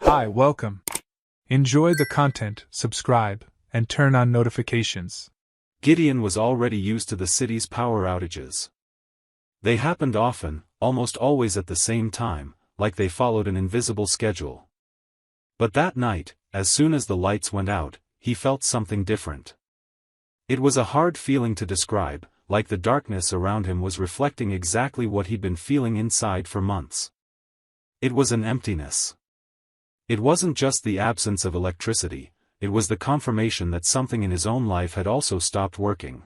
Hi, welcome. Enjoy the content, subscribe, and turn on notifications. Gideon was already used to the city's power outages. They happened often, almost always at the same time, like they followed an invisible schedule. But that night, as soon as the lights went out, he felt something different. It was a hard feeling to describe, like the darkness around him was reflecting exactly what he'd been feeling inside for months. It was an emptiness. It wasn't just the absence of electricity, it was the confirmation that something in his own life had also stopped working.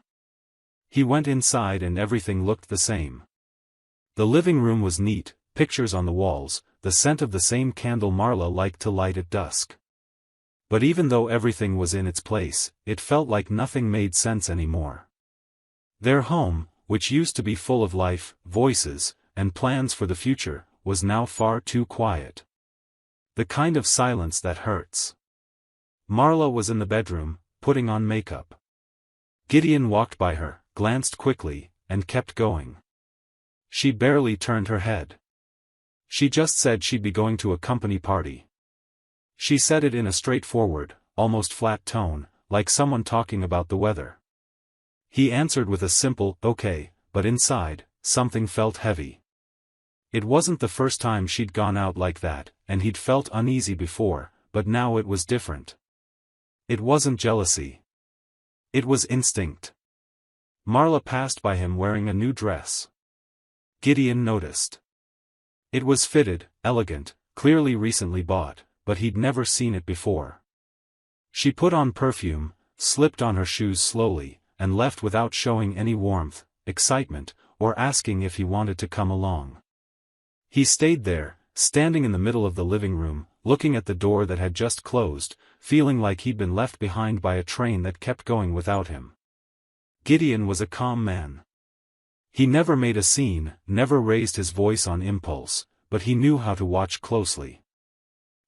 He went inside and everything looked the same. The living room was neat, pictures on the walls, the scent of the same candle Marla liked to light at dusk. But even though everything was in its place, it felt like nothing made sense anymore. Their home, which used to be full of life, voices, and plans for the future, was now far too quiet. The kind of silence that hurts. Marla was in the bedroom, putting on makeup. Gideon walked by her, glanced quickly, and kept going. She barely turned her head. She just said she'd be going to a company party. She said it in a straightforward, almost flat tone, like someone talking about the weather. He answered with a simple, okay, but inside, something felt heavy. It wasn't the first time she'd gone out like that, and he'd felt uneasy before, but now it was different. It wasn't jealousy. It was instinct. Marla passed by him wearing a new dress. Gideon noticed. It was fitted, elegant, clearly recently bought, but he'd never seen it before. She put on perfume, slipped on her shoes slowly, and left without showing any warmth, excitement, or asking if he wanted to come along. He stayed there, standing in the middle of the living room, looking at the door that had just closed, feeling like he'd been left behind by a train that kept going without him. Gideon was a calm man. He never made a scene, never raised his voice on impulse, but he knew how to watch closely.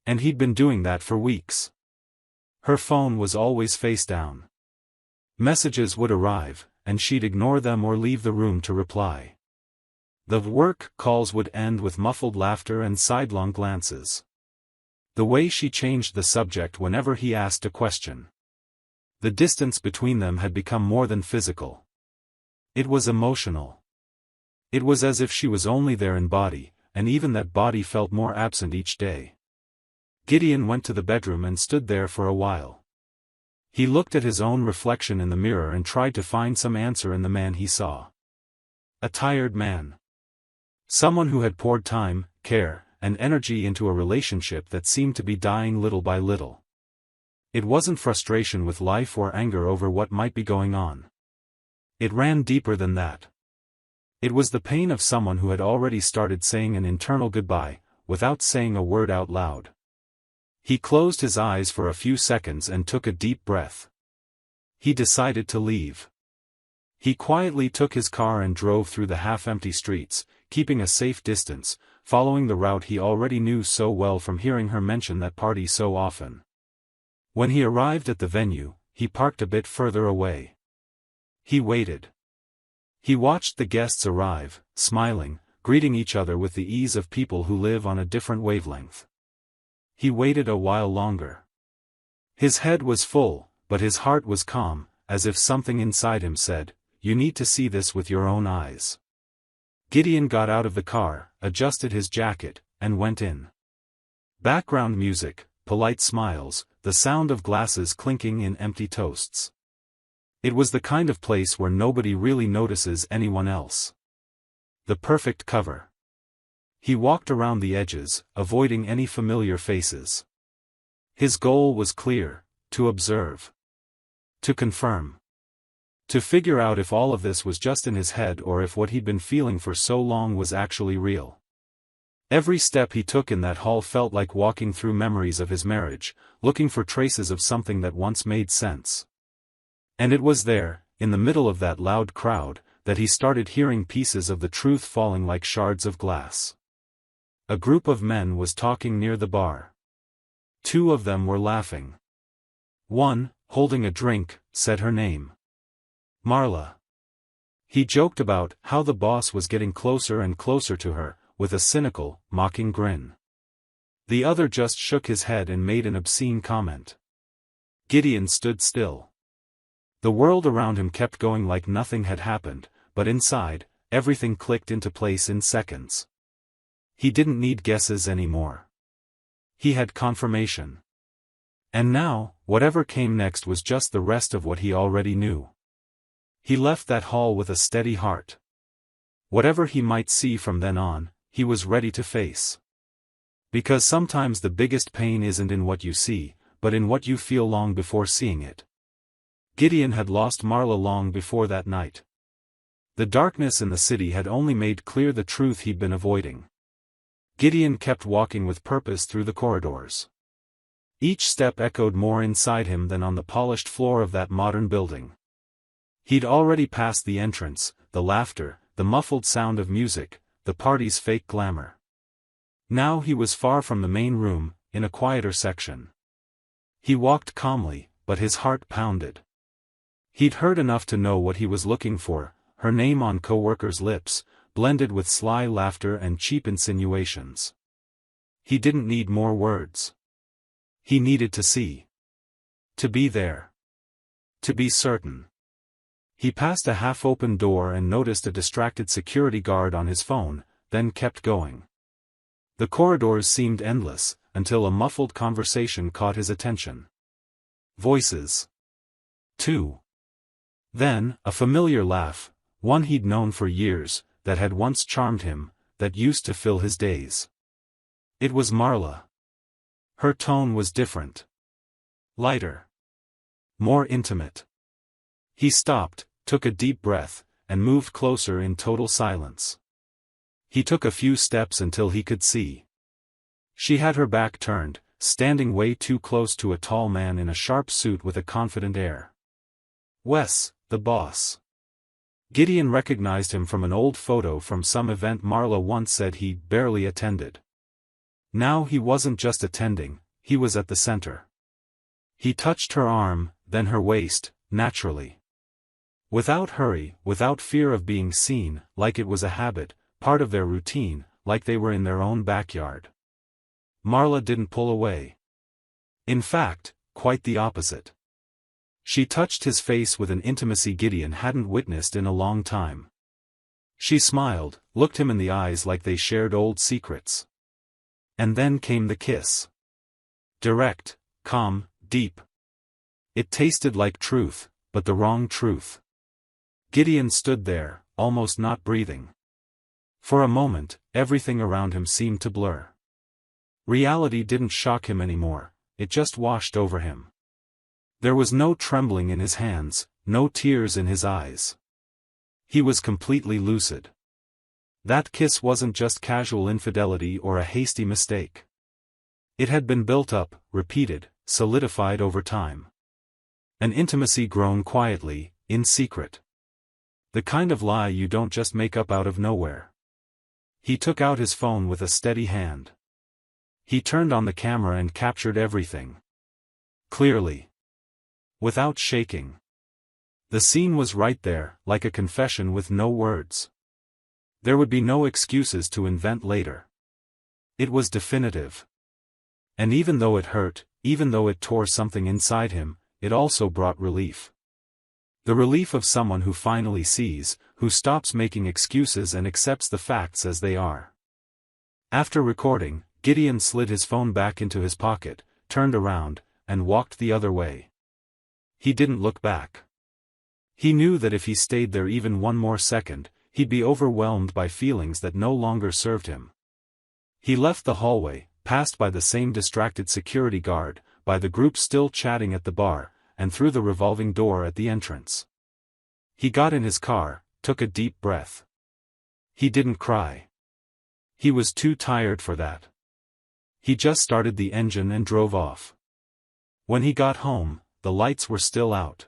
And he'd been doing that for weeks. Her phone was always face down. Messages would arrive, and she'd ignore them or leave the room to reply. The work calls would end with muffled laughter and sidelong glances. The way she changed the subject whenever he asked a question. The distance between them had become more than physical. It was emotional. It was as if she was only there in body, and even that body felt more absent each day. Gideon went to the bedroom and stood there for a while. He looked at his own reflection in the mirror and tried to find some answer in the man he saw. A tired man. Someone who had poured time, care, and energy into a relationship that seemed to be dying little by little. It wasn't frustration with life or anger over what might be going on. It ran deeper than that. It was the pain of someone who had already started saying an internal goodbye, without saying a word out loud. He closed his eyes for a few seconds and took a deep breath. He decided to leave. He quietly took his car and drove through the half-empty streets, keeping a safe distance, following the route he already knew so well from hearing her mention that party so often. When he arrived at the venue, he parked a bit further away. He waited. He watched the guests arrive, smiling, greeting each other with the ease of people who live on a different wavelength. He waited a while longer. His head was full, but his heart was calm, as if something inside him said, "You need to see this with your own eyes." Gideon got out of the car, adjusted his jacket, and went in. Background music, polite smiles, the sound of glasses clinking in empty toasts. It was the kind of place where nobody really notices anyone else. The perfect cover. He walked around the edges, avoiding any familiar faces. His goal was clear: to observe. To confirm. To figure out if all of this was just in his head or if what he'd been feeling for so long was actually real. Every step he took in that hall felt like walking through memories of his marriage, looking for traces of something that once made sense. And it was there, in the middle of that loud crowd, that he started hearing pieces of the truth falling like shards of glass. A group of men was talking near the bar. Two of them were laughing. One, holding a drink, said her name. Marla. He joked about how the boss was getting closer and closer to her, with a cynical, mocking grin. The other just shook his head and made an obscene comment. Gideon stood still. The world around him kept going like nothing had happened, but inside, everything clicked into place in seconds. He didn't need guesses anymore. He had confirmation. And now, whatever came next was just the rest of what he already knew. He left that hall with a steady heart. Whatever he might see from then on, he was ready to face. Because sometimes the biggest pain isn't in what you see, but in what you feel long before seeing it. Gideon had lost Marla long before that night. The darkness in the city had only made clear the truth he'd been avoiding. Gideon kept walking with purpose through the corridors. Each step echoed more inside him than on the polished floor of that modern building. He'd already passed the entrance, the laughter, the muffled sound of music, the party's fake glamour. Now he was far from the main room, in a quieter section. He walked calmly, but his heart pounded. He'd heard enough to know what he was looking for, her name on co-workers' lips, blended with sly laughter and cheap insinuations. He didn't need more words. He needed to see. To be there. To be certain. He passed a half-open door and noticed a distracted security guard on his phone, then kept going. The corridors seemed endless, until a muffled conversation caught his attention. Voices. 2. Then, a familiar laugh, one he'd known for years, that had once charmed him, that used to fill his days. It was Marla. Her tone was different. Lighter. More intimate. He stopped, took a deep breath, and moved closer in total silence. He took a few steps until he could see. She had her back turned, standing way too close to a tall man in a sharp suit with a confident air. Wes, the boss. Gideon recognized him from an old photo from some event Marla once said he barely attended. Now he wasn't just attending, he was at the center. He touched her arm, then her waist, naturally. Without hurry, without fear of being seen, like it was a habit, part of their routine, like they were in their own backyard. Marla didn't pull away. In fact, quite the opposite. She touched his face with an intimacy Gideon hadn't witnessed in a long time. She smiled, looked him in the eyes like they shared old secrets. And then came the kiss. Direct, calm, deep. It tasted like truth, but the wrong truth. Gideon stood there, almost not breathing. For a moment, everything around him seemed to blur. Reality didn't shock him anymore, it just washed over him. There was no trembling in his hands, no tears in his eyes. He was completely lucid. That kiss wasn't just casual infidelity or a hasty mistake. It had been built up, repeated, solidified over time. An intimacy grown quietly, in secret. The kind of lie you don't just make up out of nowhere. He took out his phone with a steady hand. He turned on the camera and captured everything. Clearly. Without shaking. The scene was right there, like a confession with no words. There would be no excuses to invent later. It was definitive. And even though it hurt, even though it tore something inside him, it also brought relief. The relief of someone who finally sees, who stops making excuses and accepts the facts as they are. After recording, Gideon slid his phone back into his pocket, turned around, and walked the other way. He didn't look back. He knew that if he stayed there even one more second, he'd be overwhelmed by feelings that no longer served him. He left the hallway, passed by the same distracted security guard, by the group still chatting at the bar, and through the revolving door at the entrance. He got in his car, took a deep breath. He didn't cry. He was too tired for that. He just started the engine and drove off. When he got home, the lights were still out.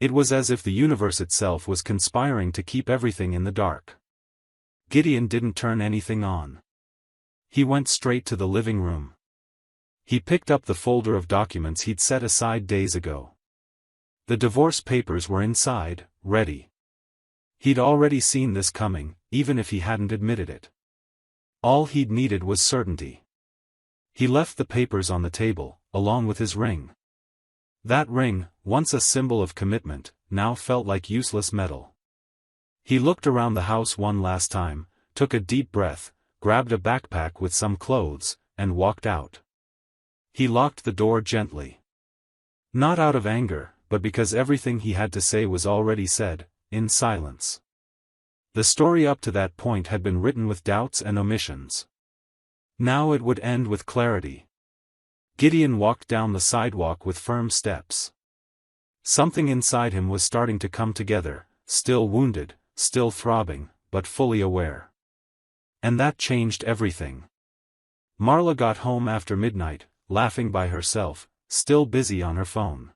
It was as if the universe itself was conspiring to keep everything in the dark. Gideon didn't turn anything on. He went straight to the living room. He picked up the folder of documents he'd set aside days ago. The divorce papers were inside, ready. He'd already seen this coming, even if he hadn't admitted it. All he'd needed was certainty. He left the papers on the table, along with his ring. That ring, once a symbol of commitment, now felt like useless metal. He looked around the house one last time, took a deep breath, grabbed a backpack with some clothes, and walked out. He locked the door gently. Not out of anger, but because everything he had to say was already said, in silence. The story up to that point had been written with doubts and omissions. Now it would end with clarity. Gideon walked down the sidewalk with firm steps. Something inside him was starting to come together, still wounded, still throbbing, but fully aware. And that changed everything. Marla got home after midnight, laughing by herself, still busy on her phone.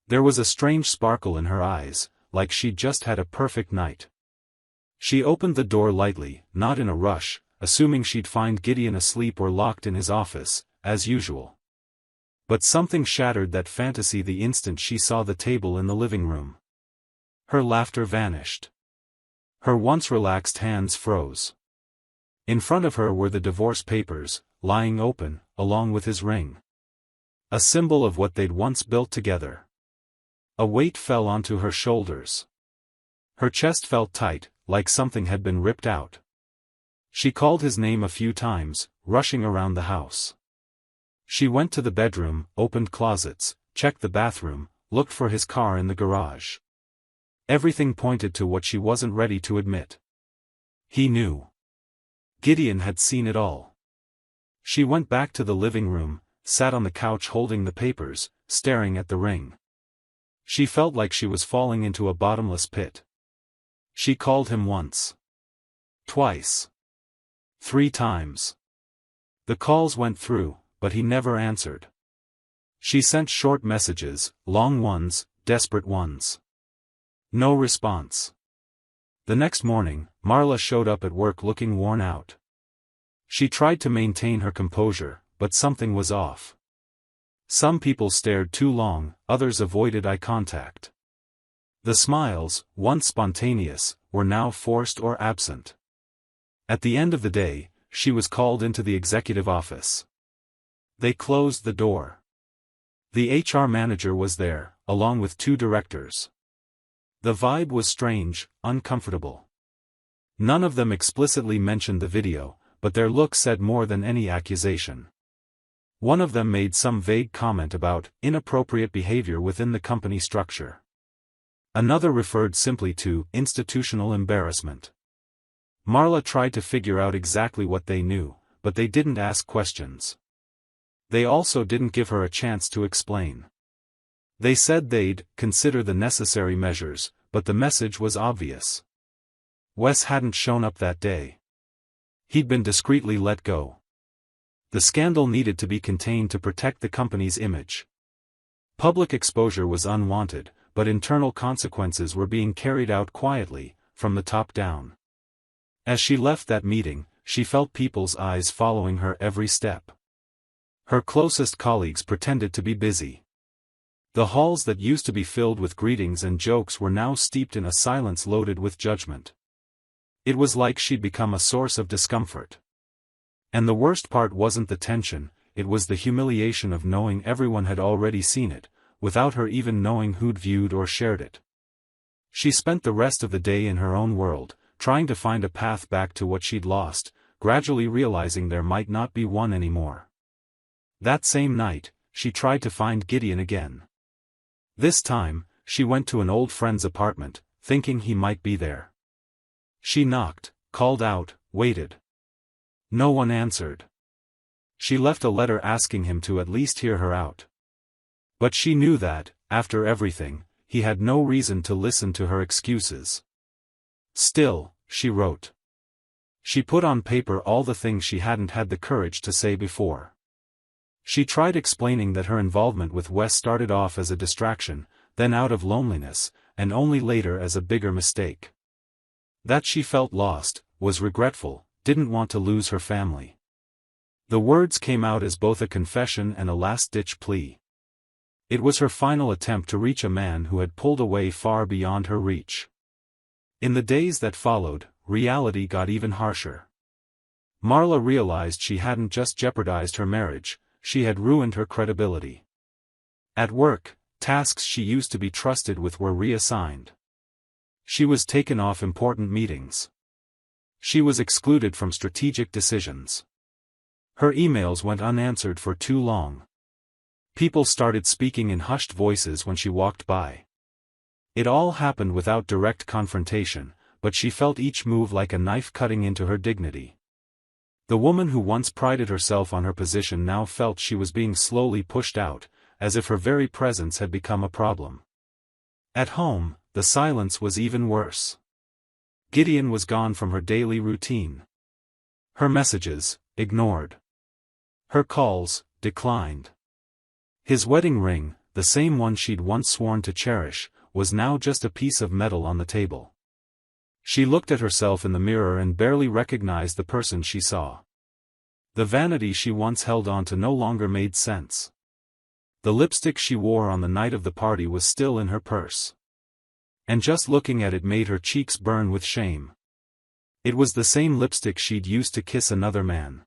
There was a strange sparkle in her eyes, like she'd just had a perfect night. She opened the door lightly, not in a rush, assuming she'd find Gideon asleep or locked in his office, as usual. But something shattered that fantasy the instant she saw the table in the living room. Her laughter vanished. Her once relaxed hands froze. In front of her were the divorce papers, lying open, along with his ring. A symbol of what they'd once built together. A weight fell onto her shoulders. Her chest felt tight, like something had been ripped out. She called his name a few times, rushing around the house. She went to the bedroom, opened closets, checked the bathroom, looked for his car in the garage. Everything pointed to what she wasn't ready to admit. He knew. Gideon had seen it all. She went back to the living room, sat on the couch holding the papers, staring at the ring. She felt like she was falling into a bottomless pit. She called him once. Twice. 3 times. The calls went through, but he never answered. She sent short messages, long ones, desperate ones. No response. The next morning, Marla showed up at work looking worn out. She tried to maintain her composure, but something was off. Some people stared too long, others avoided eye contact. The smiles, once spontaneous, were now forced or absent. At the end of the day, she was called into the executive office. They closed the door. The HR manager was there, along with 2 directors. The vibe was strange, uncomfortable. None of them explicitly mentioned the video, but their look said more than any accusation. One of them made some vague comment about inappropriate behavior within the company structure. Another referred simply to institutional embarrassment. Marla tried to figure out exactly what they knew, but they didn't ask questions. They also didn't give her a chance to explain. They said they'd consider the necessary measures, but the message was obvious. Wes hadn't shown up that day. He'd been discreetly let go. The scandal needed to be contained to protect the company's image. Public exposure was unwanted, but internal consequences were being carried out quietly, from the top down. As she left that meeting, she felt people's eyes following her every step. Her closest colleagues pretended to be busy. The halls that used to be filled with greetings and jokes were now steeped in a silence loaded with judgment. It was like she'd become a source of discomfort. And the worst part wasn't the tension, it was the humiliation of knowing everyone had already seen it, without her even knowing who'd viewed or shared it. She spent the rest of the day in her own world, trying to find a path back to what she'd lost, gradually realizing there might not be one anymore. That same night, she tried to find Gideon again. This time, she went to an old friend's apartment, thinking he might be there. She knocked, called out, waited. No one answered. She left a letter asking him to at least hear her out. But she knew that, after everything, he had no reason to listen to her excuses. Still, she wrote. She put on paper all the things she hadn't had the courage to say before. She tried explaining that her involvement with Wes started off as a distraction, then out of loneliness, and only later as a bigger mistake. That she felt lost, was regretful, didn't want to lose her family. The words came out as both a confession and a last-ditch plea. It was her final attempt to reach a man who had pulled away far beyond her reach. In the days that followed, reality got even harsher. Marla realized she hadn't just jeopardized her marriage, she had ruined her credibility. At work, tasks she used to be trusted with were reassigned. She was taken off important meetings. She was excluded from strategic decisions. Her emails went unanswered for too long. People started speaking in hushed voices when she walked by. It all happened without direct confrontation, but she felt each move like a knife cutting into her dignity. The woman who once prided herself on her position now felt she was being slowly pushed out, as if her very presence had become a problem. At home, the silence was even worse. Gideon was gone from her daily routine. Her messages, ignored. Her calls, declined. His wedding ring, the same one she'd once sworn to cherish, was now just a piece of metal on the table. She looked at herself in the mirror and barely recognized the person she saw. The vanity she once held on to no longer made sense. The lipstick she wore on the night of the party was still in her purse. And just looking at it made her cheeks burn with shame. It was the same lipstick she'd used to kiss another man.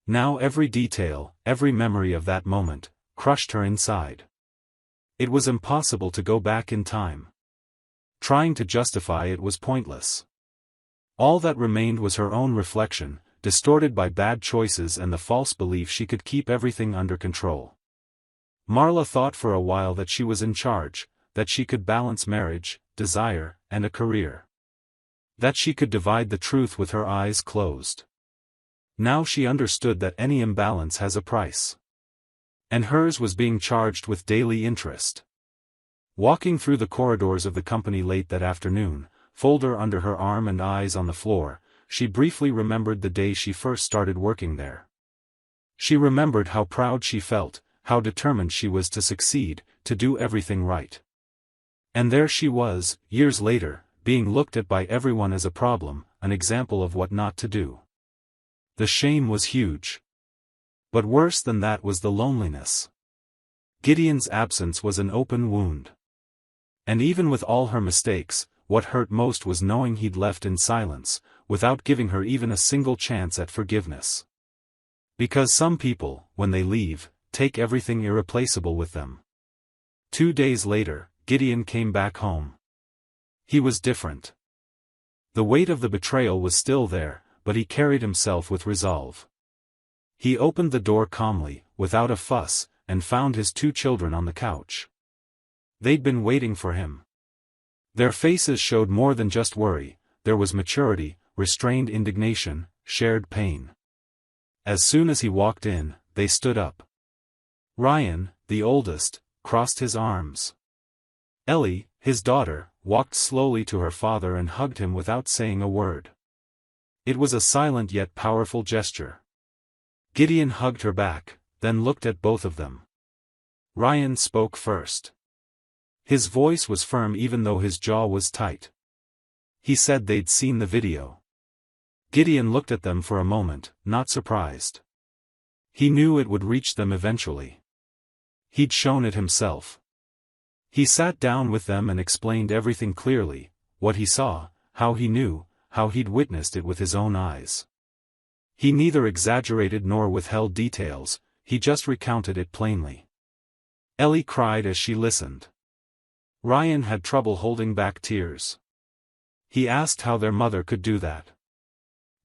Now every detail, every memory of that moment, crushed her inside. It was impossible to go back in time. Trying to justify it was pointless. All that remained was her own reflection, distorted by bad choices and the false belief she could keep everything under control. Marla thought for a while that she was in charge, that she could balance marriage, desire, and a career. That she could divide the truth with her eyes closed. Now she understood that any imbalance has a price. And hers was being charged with daily interest. Walking through the corridors of the company late that afternoon, folder under her arm and eyes on the floor, she briefly remembered the day she first started working there. She remembered how proud she felt, how determined she was to succeed, to do everything right. And there she was, years later, being looked at by everyone as a problem, an example of what not to do. The shame was huge. But worse than that was the loneliness. Gideon's absence was an open wound. And even with all her mistakes, what hurt most was knowing he'd left in silence, without giving her even a single chance at forgiveness. Because some people, when they leave, take everything irreplaceable with them. 2 days later, Gideon came back home. He was different. The weight of the betrayal was still there, but he carried himself with resolve. He opened the door calmly, without a fuss, and found his 2 children on the couch. They'd been waiting for him. Their faces showed more than just worry, there was maturity, restrained indignation, shared pain. As soon as he walked in, they stood up. Ryan, the oldest, crossed his arms. Ellie, his daughter, walked slowly to her father and hugged him without saying a word. It was a silent yet powerful gesture. Gideon hugged her back, then looked at both of them. Ryan spoke first. His voice was firm even though his jaw was tight. He said they'd seen the video. Gideon looked at them for a moment, not surprised. He knew it would reach them eventually. He'd shown it himself. He sat down with them and explained everything clearly, what he saw, how he knew, how he'd witnessed it with his own eyes. He neither exaggerated nor withheld details, he just recounted it plainly. Ellie cried as she listened. Ryan had trouble holding back tears. He asked how their mother could do that.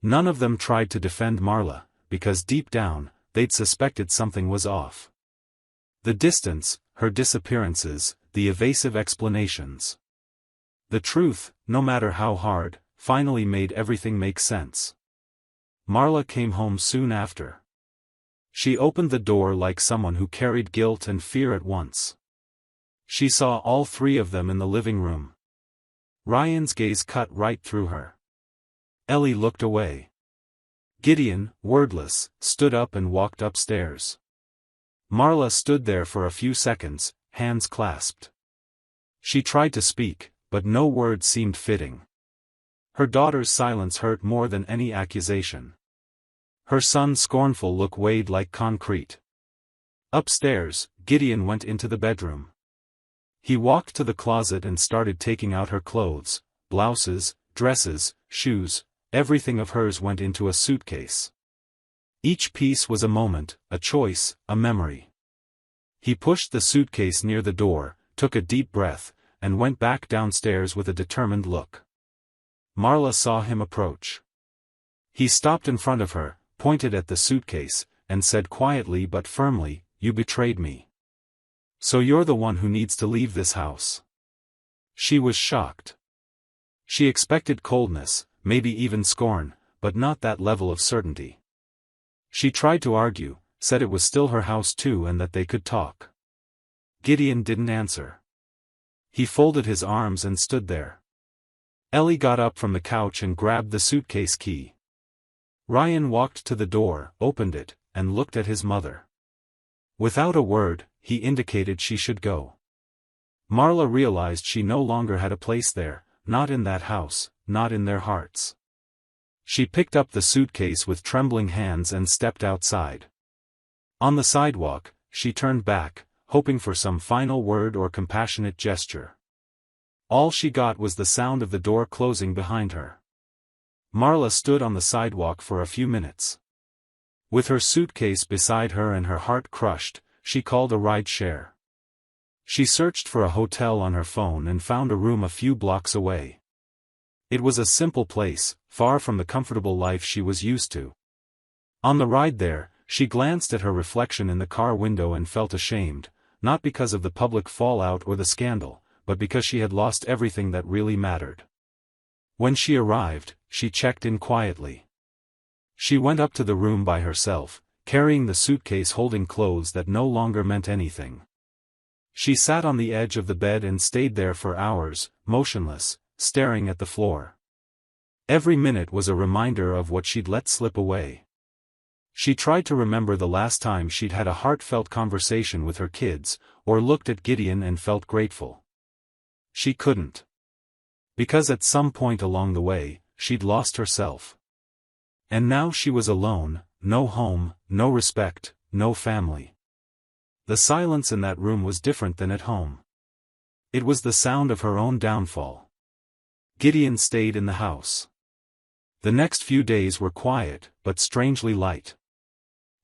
None of them tried to defend Marla, because deep down, they'd suspected something was off. The distance, her disappearances, the evasive explanations. The truth, no matter how hard, finally made everything make sense. Marla came home soon after. She opened the door like someone who carried guilt and fear at once. She saw all 3 of them in the living room. Ryan's gaze cut right through her. Ellie looked away. Gideon, wordless, stood up and walked upstairs. Marla stood there for a few seconds, hands clasped. She tried to speak, but no words seemed fitting. Her daughter's silence hurt more than any accusation. Her son's scornful look weighed like concrete. Upstairs, Gideon went into the bedroom. He walked to the closet and started taking out her clothes, blouses, dresses, shoes, everything of hers went into a suitcase. Each piece was a moment, a choice, a memory. He pushed the suitcase near the door, took a deep breath, and went back downstairs with a determined look. Marla saw him approach. He stopped in front of her, pointed at the suitcase, and said quietly but firmly, "You betrayed me. So you're the one who needs to leave this house." She was shocked. She expected coldness, maybe even scorn, but not that level of certainty. She tried to argue, said it was still her house too and that they could talk. Gideon didn't answer. He folded his arms and stood there. Ellie got up from the couch and grabbed the suitcase key. Ryan walked to the door, opened it, and looked at his mother. Without a word, he indicated she should go. Marla realized she no longer had a place there, not in that house, not in their hearts. She picked up the suitcase with trembling hands and stepped outside. On the sidewalk, she turned back, hoping for some final word or compassionate gesture. All she got was the sound of the door closing behind her. Marla stood on the sidewalk for a few minutes. With her suitcase beside her and her heart crushed, she called a ride-share. She searched for a hotel on her phone and found a room a few blocks away. It was a simple place, far from the comfortable life she was used to. On the ride there, she glanced at her reflection in the car window and felt ashamed, not because of the public fallout or the scandal, but because she had lost everything that really mattered. When she arrived, she checked in quietly. She went up to the room by herself, carrying the suitcase holding clothes that no longer meant anything. She sat on the edge of the bed and stayed there for hours, motionless, staring at the floor. Every minute was a reminder of what she'd let slip away. She tried to remember the last time she'd had a heartfelt conversation with her kids, or looked at Gideon and felt grateful. She couldn't. Because at some point along the way, she'd lost herself. And now she was alone, no home, no respect, no family. The silence in that room was different than at home. It was the sound of her own downfall. Gideon stayed in the house. The next few days were quiet, but strangely light.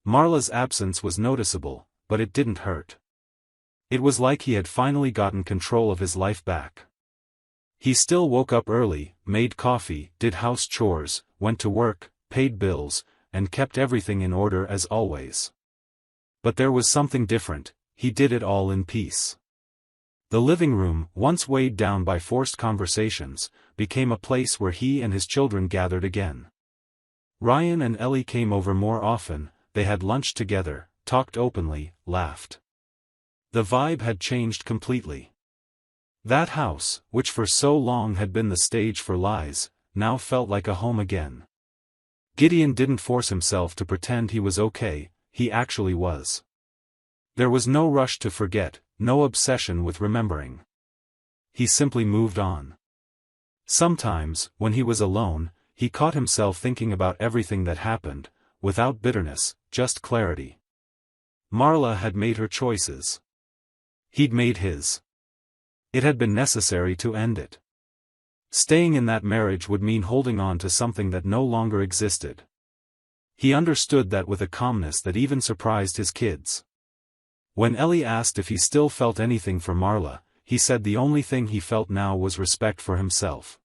Marla's absence was noticeable, but it didn't hurt. It was like he had finally gotten control of his life back. He still woke up early, made coffee, did house chores, went to work, paid bills, and kept everything in order as always. But there was something different, he did it all in peace. The living room, once weighed down by forced conversations, became a place where he and his children gathered again. Ryan and Ellie came over more often, they had lunch together, talked openly, laughed. The vibe had changed completely. That house, which for so long had been the stage for lies, now felt like a home again. Gideon didn't force himself to pretend he was okay, he actually was. There was no rush to forget, no obsession with remembering. He simply moved on. Sometimes, when he was alone, he caught himself thinking about everything that happened, without bitterness, just clarity. Marla had made her choices. He'd made his. It had been necessary to end it. Staying in that marriage would mean holding on to something that no longer existed. He understood that with a calmness that even surprised his kids. When Ellie asked if he still felt anything for Marla, he said the only thing he felt now was respect for himself.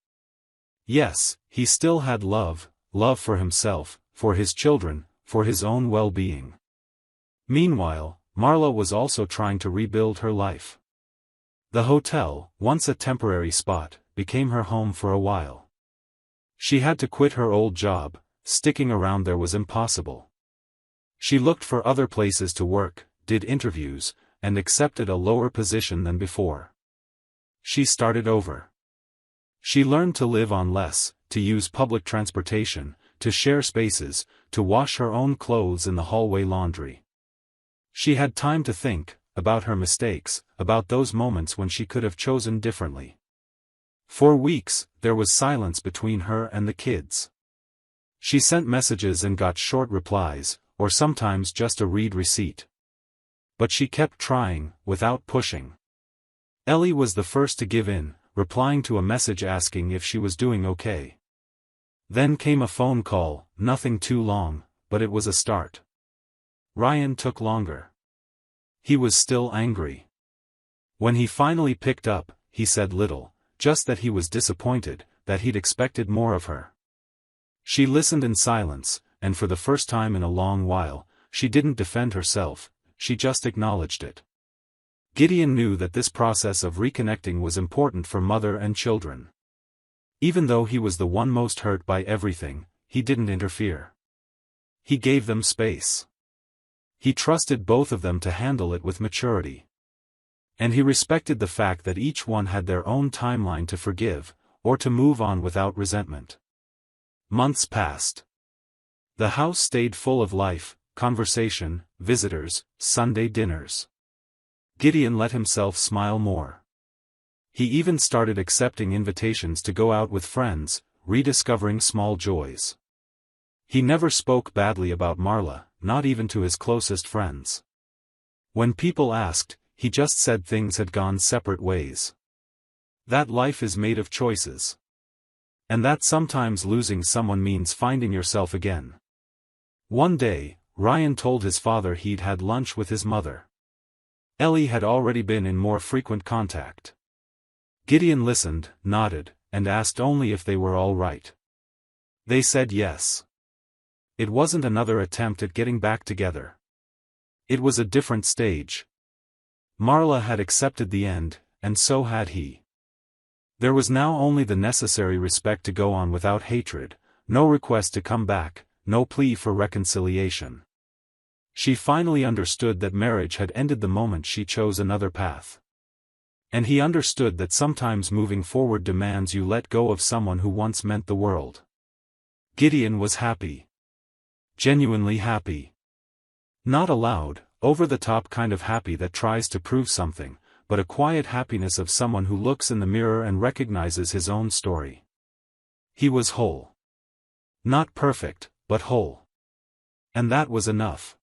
Yes, he still had love for himself, for his children, for his own well-being. Meanwhile, Marla was also trying to rebuild her life. The hotel, once a temporary spot, became her home for a while. She had to quit her old job, sticking around there was impossible. She looked for other places to work, did interviews, and accepted a lower position than before. She started over. She learned to live on less, to use public transportation, to share spaces, to wash her own clothes in the hallway laundry. She had time to think, about her mistakes, about those moments when she could have chosen differently. For weeks, there was silence between her and the kids. She sent messages and got short replies, or sometimes just a read receipt. But she kept trying, without pushing. Ellie was the first to give in, replying to a message asking if she was doing okay. Then came a phone call, nothing too long, but it was a start. Ryan took longer. He was still angry. When he finally picked up, he said little, just that he was disappointed, that he'd expected more of her. She listened in silence, and for the first time in a long while, she didn't defend herself, she just acknowledged it. Gideon knew that this process of reconnecting was important for mother and children. Even though he was the one most hurt by everything, he didn't interfere. He gave them space. He trusted both of them to handle it with maturity. And he respected the fact that each one had their own timeline to forgive, or to move on without resentment. Months passed. The house stayed full of life, conversation, visitors, Sunday dinners. Gideon let himself smile more. He even started accepting invitations to go out with friends, rediscovering small joys. He never spoke badly about Marla, not even to his closest friends. When people asked, he just said things had gone separate ways. That life is made of choices. And that sometimes losing someone means finding yourself again. One day, Ryan told his father he'd had lunch with his mother. Ellie had already been in more frequent contact. Gideon listened, nodded, and asked only if they were all right. They said yes. It wasn't another attempt at getting back together. It was a different stage. Marla had accepted the end, and so had he. There was now only the necessary respect to go on without hatred, no request to come back, no plea for reconciliation. She finally understood that marriage had ended the moment she chose another path. And he understood that sometimes moving forward demands you let go of someone who once meant the world. Gideon was happy. Genuinely happy. Not a loud, over-the-top kind of happy that tries to prove something, but a quiet happiness of someone who looks in the mirror and recognizes his own story. He was whole. Not perfect, but whole. And that was enough.